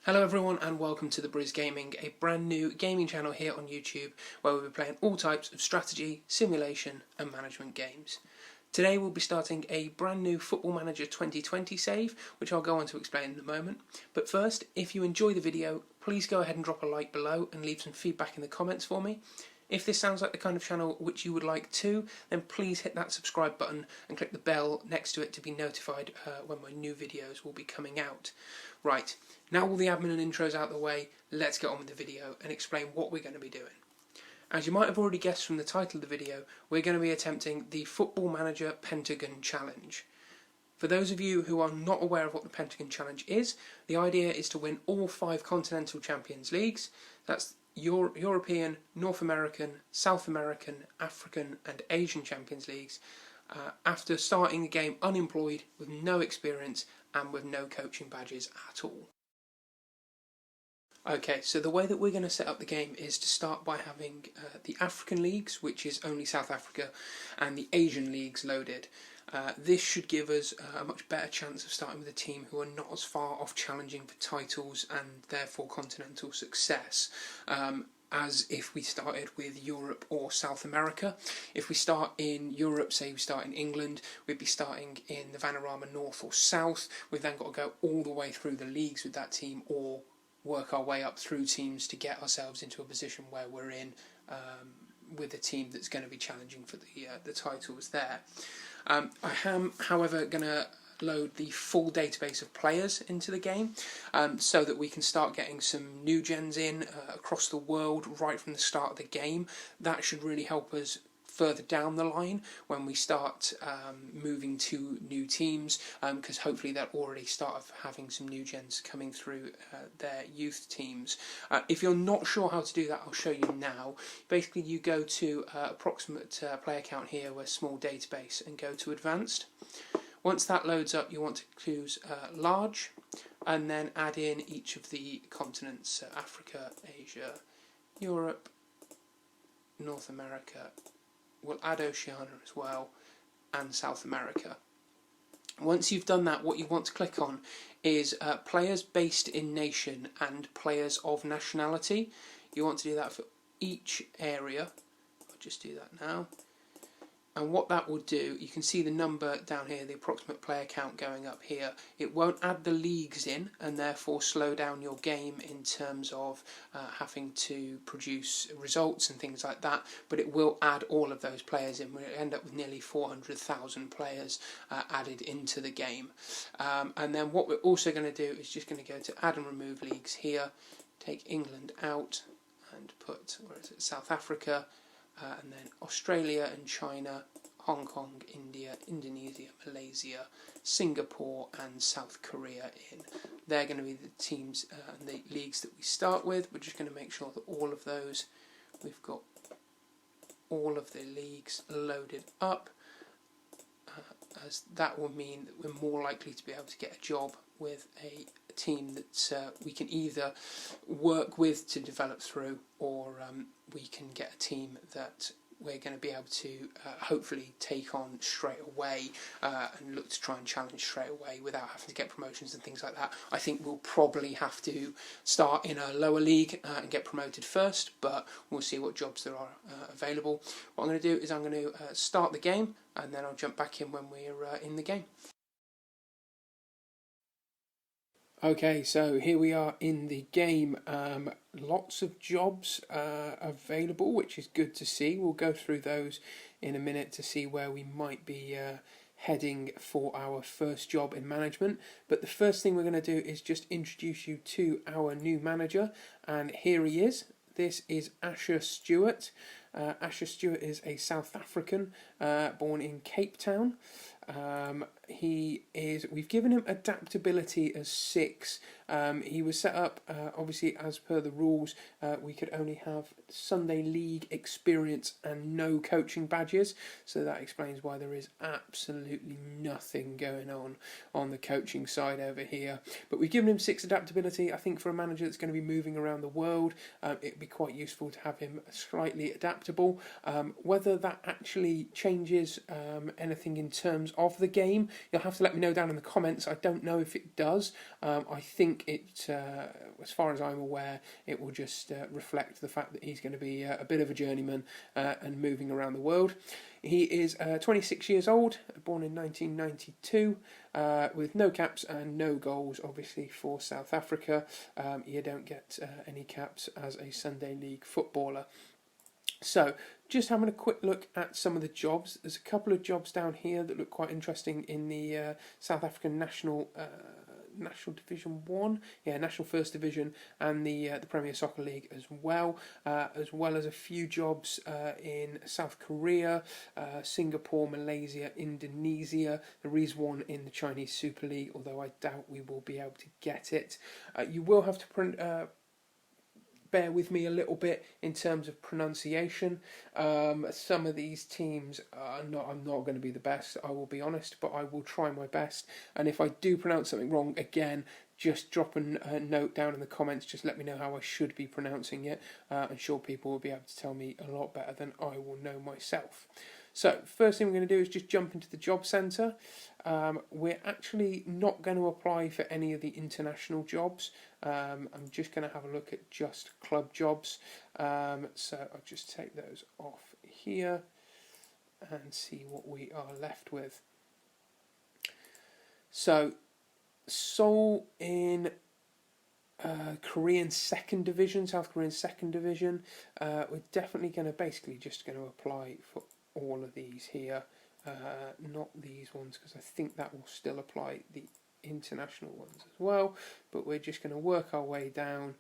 Hello everyone and welcome to the Briz Gaming, a brand new gaming channel here on YouTube where we'll be playing all types of strategy, simulation and management games. Today we'll be starting a brand new Football Manager 2020 save, which I'll go on to explain in a moment. But first, if you enjoy the video, please go ahead and drop a like below and leave some feedback in the comments for me. If this sounds like the kind of channel which you would like too, then please hit that subscribe button and click the bell next to it to be notified when my new videos will be coming out. Right, now all the admin and intros out the way, let's get on with the video and explain what we're going to be doing. As you might have already guessed from the title of the video, we're going to be attempting the Football Manager Pentagon Challenge. For those of you who are not aware of what the Pentagon Challenge is, the idea is to win all 5 Continental Champions Leagues. That's European, North American, South American, African and Asian Champions Leagues after starting the game unemployed, with no experience and with no coaching badges at all. Okay, so the way that we're going to set up the game is to start by having the African Leagues, which is only South Africa, and the Asian Leagues loaded. This should give us a much better chance of starting with a team who are not as far off challenging for titles and therefore continental success as if we started with Europe or South America. If we start in Europe, say we start in England, we'd be starting in the Vanarama North or South. We've then got to go all the way through the leagues with that team or work our way up through teams to get ourselves into a position where we're in with a team that's going to be challenging for the titles there. I am, however, going to load the full database of players into the game so that we can start getting some new gens in across the world right from the start of the game. That should really help us further down the line when we start moving to new teams, because hopefully they'll already start having some new gens coming through their youth teams. If you're not sure how to do that, I'll show you now. Basically you go to approximate player count here, where small database, and go to advanced. Once that loads up, you want to choose large and then add in each of the continents, so Africa, Asia, Europe, North America. We'll add Oceania as well, and South America. Once you've done that, what you want to click on is players based in nation and players of nationality. You want to do that for each area. I'll just do that now. And what that will do, you can see the number down here, the approximate player count going up here. It won't add the leagues in and therefore slow down your game in terms of having to produce results and things like that, but it will add all of those players in. We'll end up with nearly 400,000 players added into the game. And then what we're also going to do is just going to go to add and remove leagues here, take England out and put, where is it, South Africa, and then Australia and China, Hong Kong, India, Indonesia, Malaysia, Singapore and South Korea in. They're going to be the teams and the leagues that we start with. We're just going to make sure that all of those, we've got all of the leagues loaded up, as that will mean that we're more likely to be able to get a job with a team that we can either work with to develop through, or we can get a team that we're going to be able to hopefully take on straight away and look to try and challenge straight away without having to get promotions and things like that. I think we'll probably have to start in a lower league and get promoted first, but we'll see what jobs there are available. What I'm going to do is I'm going to start the game and then I'll jump back in when we're in the game. Okay, so here we are in the game. Lots of jobs available, which is good to see. We'll go through those in a minute to see where we might be heading for our first job in management. But the first thing we're going to do is just introduce you to our new manager, and here he is. This is Asher Stewart. Asher Stewart is a South African born in Cape Town. We've given him adaptability as 6. He was set up, obviously as per the rules, we could only have Sunday League experience and no coaching badges, so that explains why there is absolutely nothing going on the coaching side over here. But we've given him 6 adaptability. I think for a manager that's going to be moving around the world, it'd be quite useful to have him slightly adaptable. Whether that actually changes anything in terms of the game. You'll have to let me know down in the comments. I don't know if it does. I think it, as far as I'm aware, it will just reflect the fact that he's going to be a bit of a journeyman and moving around the world. He is 26 years old, born in 1992, with no caps and no goals, obviously, for South Africa. You don't get any caps as a Sunday League footballer. So, just having a quick look at some of the jobs. There's a couple of jobs down here that look quite interesting in the South African National Division 1, National First Division, and the Premier Soccer League as well as a few jobs in South Korea, Singapore, Malaysia, Indonesia. There is one in the Chinese Super League, although I doubt we will be able to get it. You will have to bear with me a little bit in terms of pronunciation. Some of these teams I'm not going to be the best, I will be honest, but I will try my best. And if I do pronounce something wrong, again, just drop a note down in the comments. Just let me know how I should be pronouncing it. I'm sure people will be able to tell me a lot better than I will know myself. So, first thing we're going to do is just jump into the job centre. We're actually not going to apply for any of the international jobs. I'm just going to have a look at just club jobs. So I'll just take those off here and see what we are left with. So, Seoul in Korean second division, South Korean second division. We're definitely going to apply for all of these here, not these ones, because I think that will still apply the international ones as well, but we're just going to work our way down,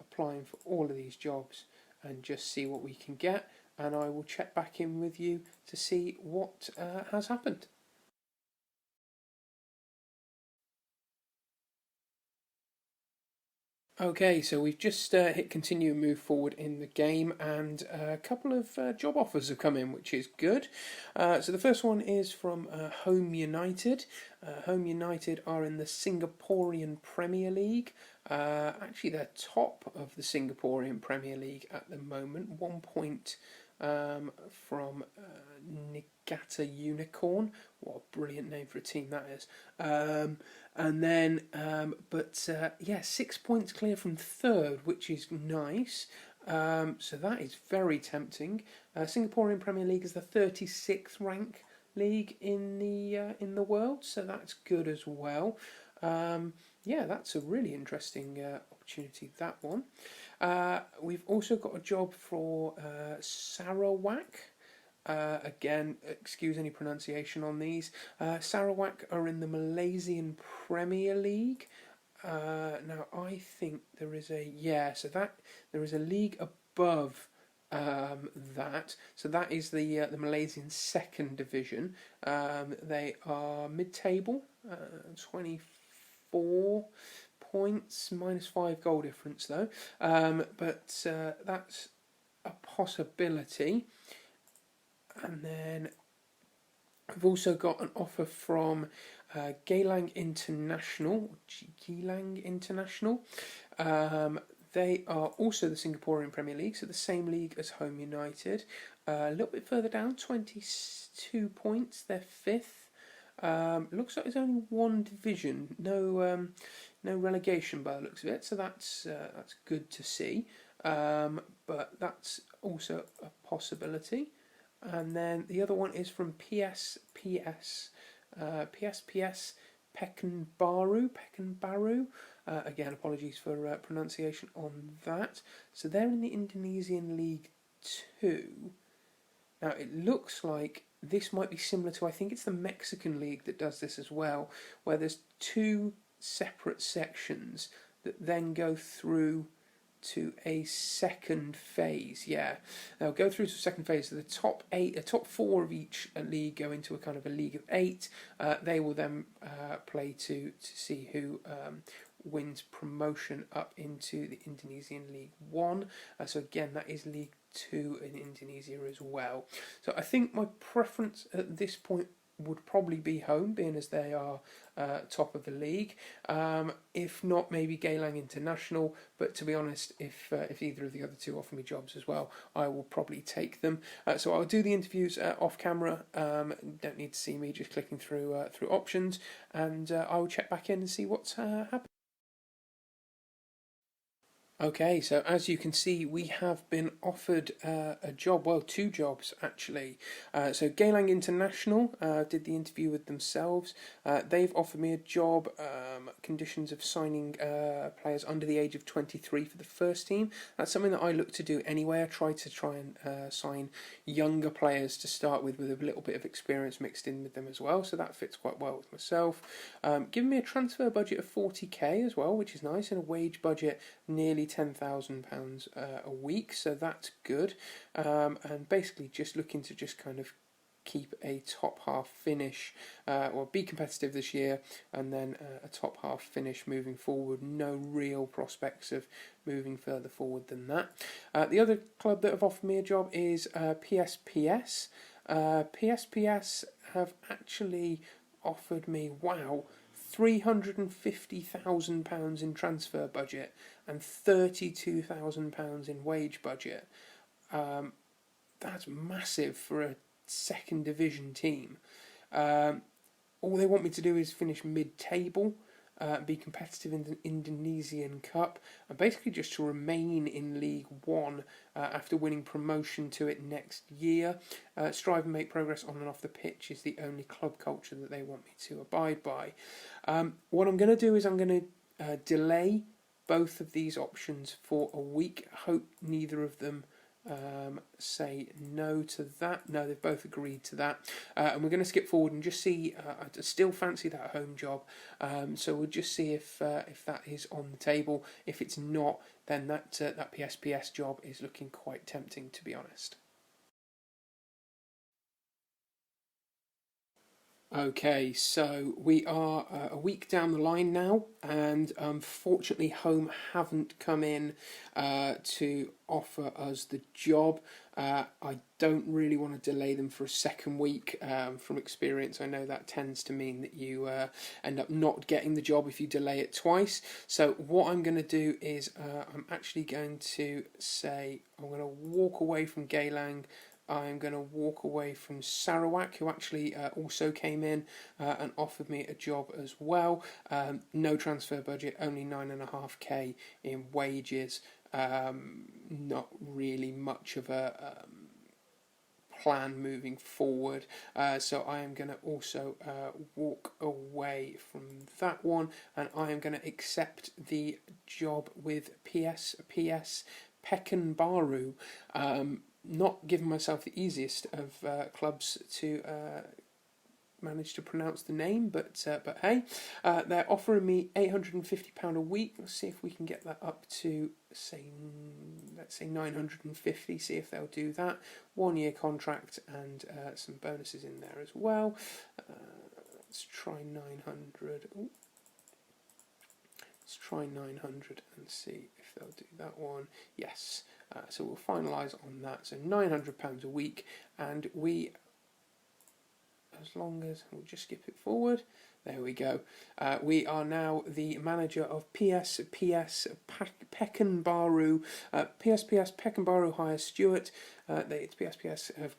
applying for all of these jobs and just see what we can get, and I will check back in with you to see what has happened. Okay, so we've just hit continue and move forward in the game, and a couple of job offers have come in, which is good. So the first one is from Home United. Home United are in the Singaporean Premier League. Actually, they're top of the Singaporean Premier League at the moment. 1 point from Niigata Unicorn. What a brilliant name for a team that is. And then, 6 points clear from third, which is nice. So that is very tempting. Singaporean Premier League is the 36th rank league in the world, so that's good as well. That's a really interesting opportunity, that one. We've also got a job for Sarawak. Again, excuse any pronunciation on these. Sarawak are in the Malaysian Premier League. Now, I think there is there is a league above that. So that is the Malaysian second division. They are mid-table, 24 points, -5 goal difference though. But that's a possibility. And then I've also got an offer from Geylang International. They are also the Singaporean Premier League, so the same league as Home United. A little bit further down, 22 points. They're fifth. Looks like there's only one division, no relegation by the looks of it. So that's good to see. But that's also a possibility. And then the other one is from PSPS Pekanbaru. Again, apologies for pronunciation on that. So they're in the Indonesian League 2. Now it looks like this might be similar to, I think it's the Mexican League that does this as well, where there's two separate sections that then go through to a second phase. They'll go through to a second phase. So the top four of each league go into a kind of a league of 8. They will then play to see who wins promotion up into the Indonesian League 1. So again, that is League 2 in Indonesia as well. So I think my preference at this point would probably be home, being as they are top of the league. If not, maybe Geylang International. But to be honest, if either of the other two offer me jobs as well, I will probably take them. So I'll do the interviews off camera. Don't need to see me just clicking through options, and I will check back in and see what's happening. Okay, so as you can see, we have been offered a job, well, two jobs actually. So Geylang International did the interview with themselves. They've offered me a job, conditions of signing players under the age of 23 for the first team. That's something that I look to do anyway. I try and sign younger players to start with a little bit of experience mixed in with them as well, so that fits quite well with myself. Giving me a transfer budget of 40k as well, which is nice, and a wage budget nearly £10,000 a week, so that's good. And basically just looking to just kind of keep a top half finish, or be competitive this year, and then a top half finish moving forward. No real prospects of moving further forward than that. The other club that have offered me a job is PSPS. PSPS have actually offered me, wow, £350,000 in transfer budget and £32,000 in wage budget. That's massive for a second division team. All they want me to do is finish mid-table, be competitive in the Indonesian Cup, and basically just to remain in League One after winning promotion to it next year. Strive and make progress on and off the pitch is the only club culture that they want me to abide by. What I'm going to do is I'm going to delay both of these options for a week. Hope neither of them say no to that. No, they've both agreed to that, and we're going to skip forward and just see. I still fancy that home job, so we'll just see if that is on the table. If it's not, then that PSPS job is looking quite tempting, to be honest. Okay, so we are a week down the line now, and unfortunately Home haven't come in to offer us the job. I don't really want to delay them for a second week. From experience, I know that tends to mean that you end up not getting the job if you delay it twice. So what I'm going to do is I'm actually going to say I'm going to walk away from Geylang. I'm going to walk away from Sarawak, who actually also came in and offered me a job as well. No transfer budget, only 9.5k in wages. Not really much of a plan moving forward. So I am going to also walk away from that one, and I am going to accept the job with PSPS Pekanbaru. Not giving myself the easiest of clubs to manage to pronounce the name, but hey, they're offering me £850 a week. Let's see if we can get that up to let's say 950. See if they'll do that. 1 year contract and some bonuses in there as well. Let's try 900. Ooh. Let's try 900 and see if they'll do that one. Yes. So we'll finalise on that. So £900 a week, and we, as long as we'll just skip it forward. There we go. We are now the manager of PSPS Pekanbaru. PSPS Pekanbaru hires Stewart. PSPS have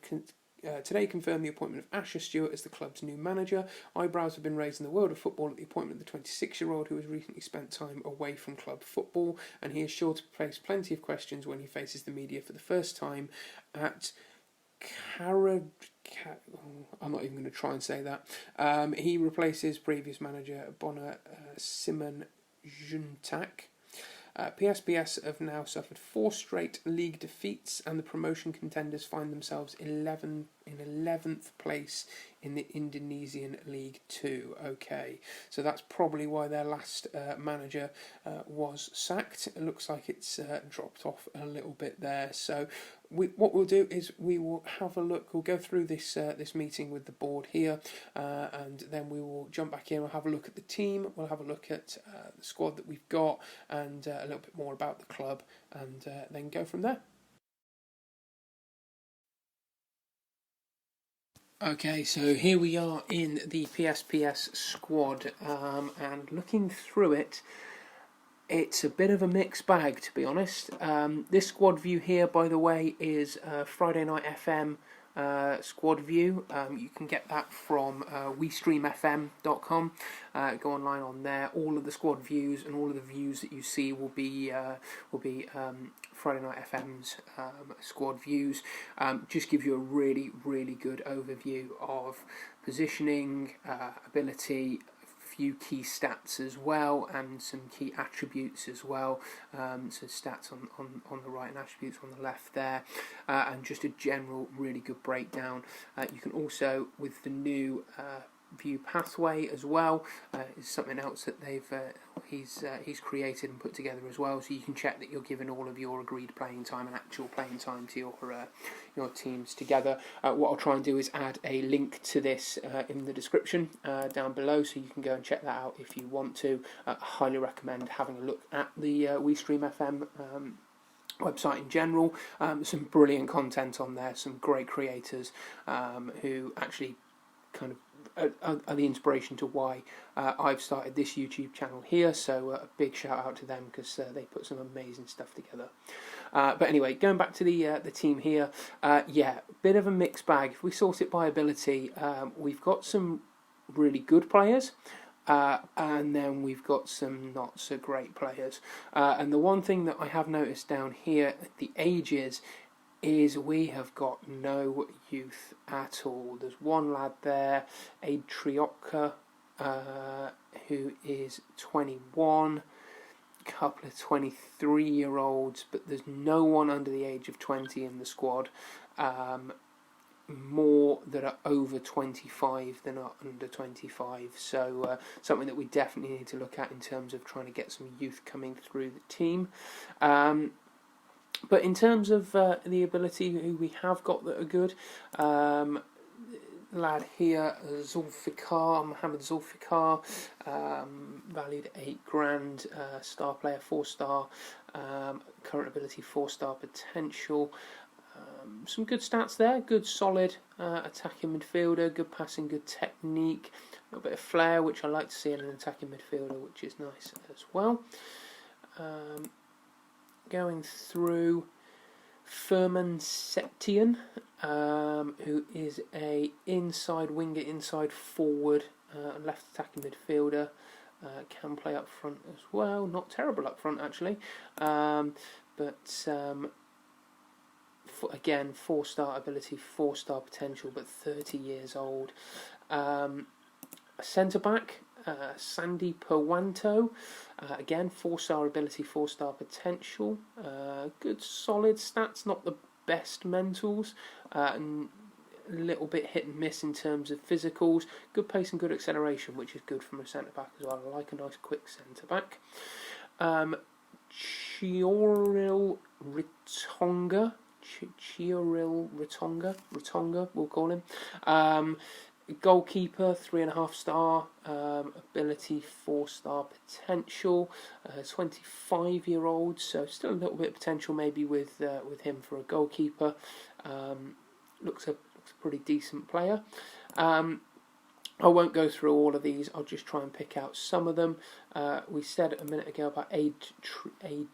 today confirmed the appointment of Asher Stewart as the club's new manager. Eyebrows have been raised in the world of football at the appointment of the 26-year-old who has recently spent time away from club football, and he is sure to face plenty of questions when he faces the media for the first time at I'm not even going to try and say that. He replaces previous manager Bona Simon Juntak. PSPS have now suffered 4 straight league defeats, and the promotion contenders find themselves in 11th place in the Indonesian League 2. Okay, so that's probably why their last manager was sacked. It looks like it's dropped off a little bit there. So what we'll do is we will have a look. We'll go through this this meeting with the board here, and then we will jump back in. We'll have a look at the team. We'll have a look at the squad that we've got, and a little bit more about the club, and then go from there. Okay, so here we are in the PSPS squad, and looking through it, it's a bit of a mixed bag, to be honest. This squad view here, by the way, is Friday Night FM squad view. You can get that from WeStreamFM.com. Go online on there. All of the squad views and all of the views that you see will be Friday Night FM's squad views. Just give you a really, really good overview of positioning, ability, few key stats as well, and some key attributes as well. So stats on the right and attributes on the left there, and just a general really good breakdown. You can also, with the new view pathway as well, is something else that he's created and put together as well, so you can check that you're giving all of your agreed playing time and actual playing time to your teams together. What I'll try and do is add a link to this in the description down below, so you can go and check that out if you want to. I highly recommend having a look at the WeStream FM website in general. Some brilliant content on there, some great creators who actually kind of are the inspiration to why I've started this YouTube channel here, so a big shout out to them, because they put some amazing stuff together. But anyway, going back to the team here, yeah, bit of a mixed bag. If we sort it by ability, we've got some really good players, and then we've got some not so great players. And the one thing that I have noticed down here at the ages is we have got no youth at all. There's one lad there, Adrioka, who is 21, a couple of 23-year-olds, but there's no one under the age of 20 in the squad. More that are over 25 than are under 25, so something that we definitely need to look at in terms of trying to get some youth coming through the team. But in terms of the ability, who we have got that are good, lad here, Mohammed Zulfikar, valued at £8,000, star player, 4-star, current ability, 4-star potential. Some good stats there, good solid attacking midfielder, good passing, good technique, a little bit of flair, which I like to see in an attacking midfielder, which is nice as well. Going through Furman Septian, who is a inside winger, inside forward, left attacking midfielder, can play up front as well, not terrible up front actually, but again, 4-star ability, 4-star potential, but 30 years old. A centre back, Sandy Perwanto, again 4-star ability, 4-star potential, good solid stats, not the best mentals, and a little bit hit and miss in terms of physicals, good pace and good acceleration, which is good from a centre back as well. I like a nice quick centre back. Chioril Ritonga, we'll call him. Goalkeeper, 3.5-star, ability, 4-star potential, 25-year-old, so still a little bit of potential maybe with him for a goalkeeper. Looks a pretty decent player. I won't go through all of these, I'll just try and pick out some of them. We said a minute ago about Adrioka,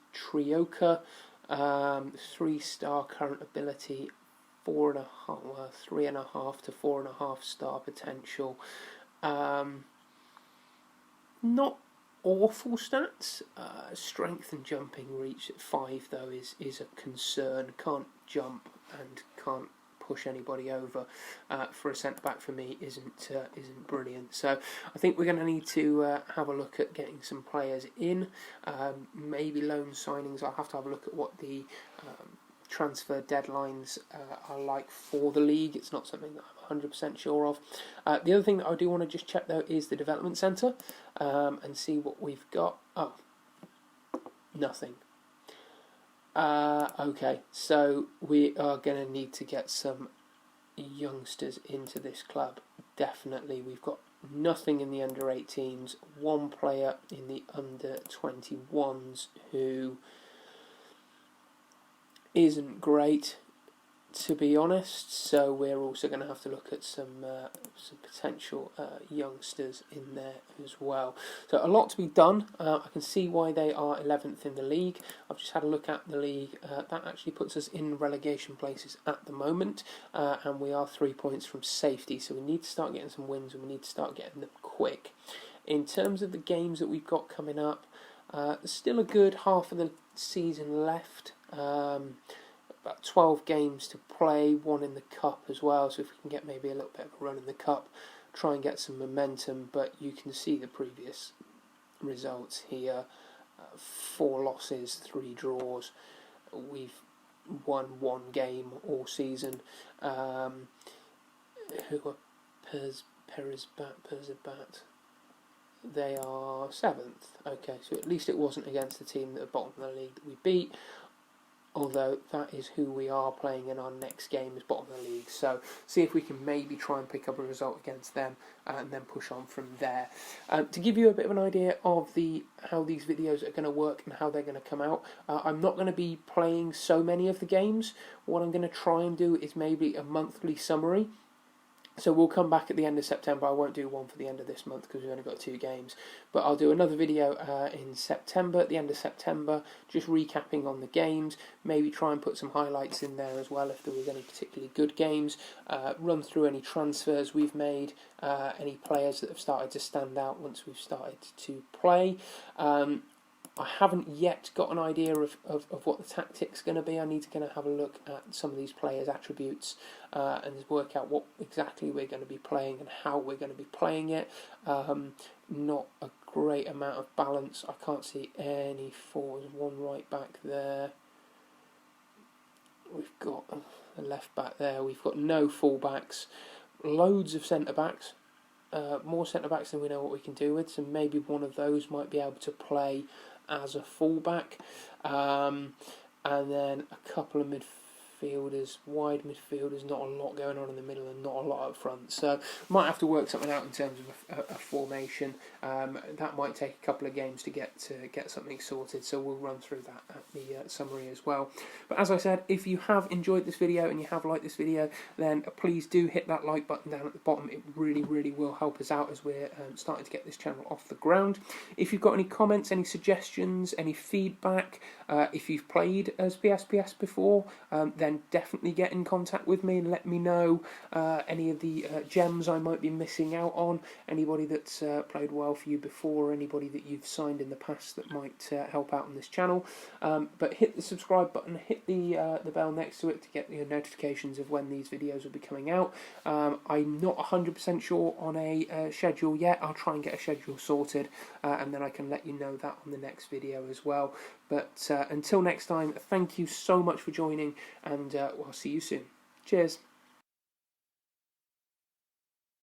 3-star current ability, 3.5 to 4.5-star potential. Not awful stats. Strength and jumping reach at 5 though is a concern. Can't jump and can't push anybody over for a centre back for me isn't brilliant. So I think we're going to need to have a look at getting some players in. Maybe loan signings. I'll have to have a look at what the transfer deadlines are like for the league. It's not something that I'm 100% sure of. The other thing that I do want to just check though is the development centre and see what we've got. Oh, nothing. Okay, so we are going to need to get some youngsters into this club. Definitely, we've got nothing in the under 18s, one player in the under 21s who isn't great, to be honest. So we're also going to have to look at some potential youngsters in there as well. So a lot to be done. I can see why they are 11th in the league. I've just had a look at the league. That actually puts us in relegation places at the moment, and we are 3 points from safety. So we need to start getting some wins, and we need to start getting them quick. In terms of the games that we've got coming up, there's still a good half of the season left. About 12 games to play, one in the cup as well, so if we can get maybe a little bit of a run in the cup, try and get some momentum. But you can see the previous results here, 4 losses, 3 draws. We've won 1 game all season. Who are Perzibat? They are 7th. Okay, so at least it wasn't against the team at the bottom of the league that we beat. Although that is who we are playing in our next game, is bottom of the league. So see if we can maybe try and pick up a result against them and then push on from there. To give you a bit of an idea of how these videos are going to work and how they're going to come out, I'm not going to be playing so many of the games. What I'm going to try and do is maybe a monthly summary. So we'll come back at the end of September. I won't do one for the end of this month because we've only got 2 games. But I'll do another video in September, at the end of September, just recapping on the games. Maybe try and put some highlights in there as well if there was any particularly good games. Run through any transfers we've made, any players that have started to stand out once we've started to play. I haven't yet got an idea of what the tactic's going to be. I need to kind of have a look at some of these players' attributes and work out what exactly we're going to be playing and how we're going to be playing it. Not a great amount of balance. I can't see any forwards. 1 right back there. We've got a left back there. We've got no full backs. Loads of centre backs. More centre backs than we know what we can do with. So maybe one of those might be able to play as a fullback, and then a couple of midfielders, wide midfielders, not a lot going on in the middle and not a lot up front. So might have to work something out in terms of a formation. That might take a couple of games to get something sorted, so we'll run through that at the summary as well. But as I said, if you have enjoyed this video and you have liked this video, then please do hit that like button down at the bottom. It really will help us out as we're starting to get this channel off the ground. If you've got any comments, any suggestions, any feedback, if you've played as PSPS before, then definitely get in contact with me and let me know any of the gems I might be missing out on, anybody that's played well for you before, or anybody that you've signed in the past that might help out on this channel. But hit the subscribe button, hit the bell next to it to get your notifications of when these videos will be coming out. I'm not 100% sure on a schedule yet. I'll try and get a schedule sorted, and then I can let you know that on the next video as well. But until next time, thank you so much for joining, and we'll see you soon. Cheers.